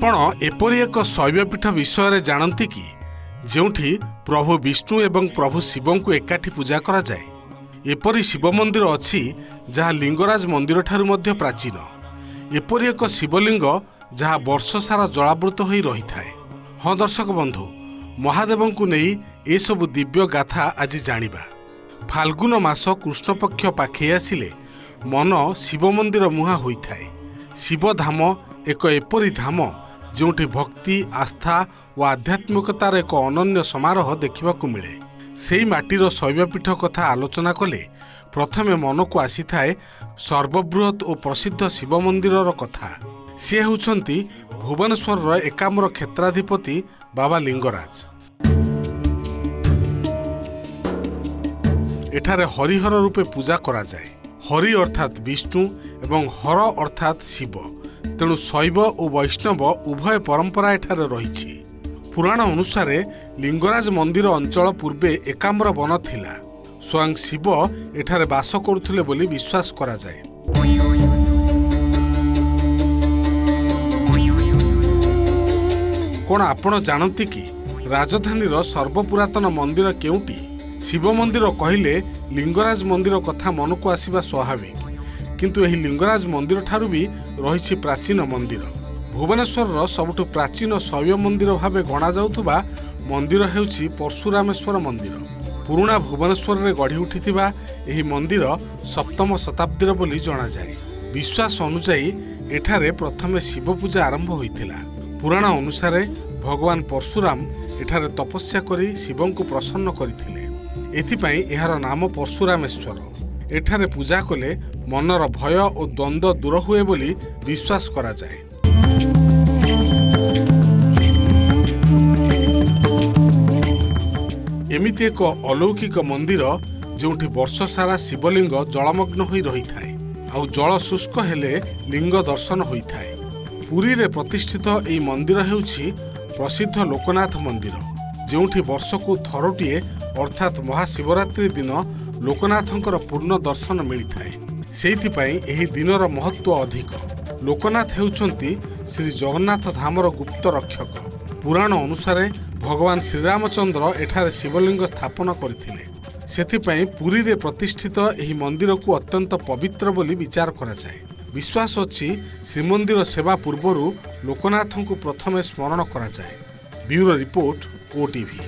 आपण एपरी एक शैवपीठ विषय जानती कि जोठी प्रभु विष्णु एवं प्रभु शिव को एकाठी पूजा करा जाए। एपरी शिव मंदिर अच्छी जहाँ लिंगराज मंदिर ठारू मध्य प्राचीन। एपरी एक शिवलिंग जहाँ वर्ष सारा जलावृत हो रही थाए। हाँ दर्शक बंधु, महादेव को नहीं ए सबु दिव्य गाथा आज जानिबा। फाल्गुन मास कृष्ण पक्ष पाखे आसिले मन शिव मंदिर मुहा होइथाए। शिव धाम एक एपरी धाम जोठी भक्ति, आस्था और आध्यात्मिकतार एक अनन्य समारोह देखा मिले। सेई माटीर शैवपीठ कथा आलोचना कले प्रथमे मन को आसी थाए सर्वबृहत और प्रसिद्ध शिव मंदिर कथा। सी होउछंती भुवनेश्वर एकाम्र क्षेत्राधिपति बाबा लिंगराज। एठारे हरिहर रूपे पूजा करा जाए। हरि अर्थात विष्णु एवं हर अर्थात शिव, तेणु शैव और वैष्णव उभय परंपरा एठारे रही। पुराण अनुसार लिंगराज मंदिर अंचल पूर्वे एकाम्र वन थिला। स्वयं शिव एठारे बास करुथिले बोली विश्वास करा जाए। कोण आपण जानती कि राजधानीर सर्वपुरातन मंदिर केउटी? शिव मंदिर कहले लिंगराज मंदिर कथा मन को आसवा स्वाभाविक, किंतु एही लिंगराज मंदिर ठारू भी रही प्राचीन मंदिर। भुवनेश्वर सबुठु प्राचीन शैव मंदिर भावे गणा जाउथुबा मंदिर हेउछि परशुरामेश्वर मंदिर। पुराणा भुवनेश्वर रे गढ़ी उठिथिबा एही मंदिर सप्तम शताब्दीर बोली जणा जाए। विश्वास अनुसार एठारे प्रथमे शिव पूजा आरंभ होइतिला। पुराण अनुसार भगवान परशुराम एठारे तपस्या करी शिवं को प्रसन्न करथिले। एथिपाई एहार नाम परशुरामेश्वर। एठारे पूजा कले मनर भय और द्वंद्व दूर हुए बोली विश्वास करा जाए। एमिति एक अलौकिक मंदिर जोठी वर्ष सारा शिवलिंग जलमग्न होई रही थाए आउ जल शुष्क हेले लिंग दर्शन होई थाए। पुरी रे प्रतिष्ठित एई मंदिर हेउछि प्रसिद्ध लोकनाथ मंदिर, जोठी वर्ष को थरोटिए अर्थात महाशिवरात्रि दिन लोकनाथंकर पूर्ण दर्शन मिलिथाए। सेइथिपाई एही दिनर महत्व अधिक। लोकनाथ हेउछंती श्री जगन्नाथ धामर गुप्त रक्षक। पुराण अनुसार भगवान श्रीरामचंद्र एठारे शिवलिंग स्थापन करथिले। सेथिपाई पुरी रे प्रतिष्ठित एही मंदिर को अत्यंत पवित्र बोली विचार करा जाए। विश्वास अछि श्रीमंदिर सेवा पूर्वरु लोकनाथ को प्रथमे स्मरण करा जाए। Bureau report, OTV.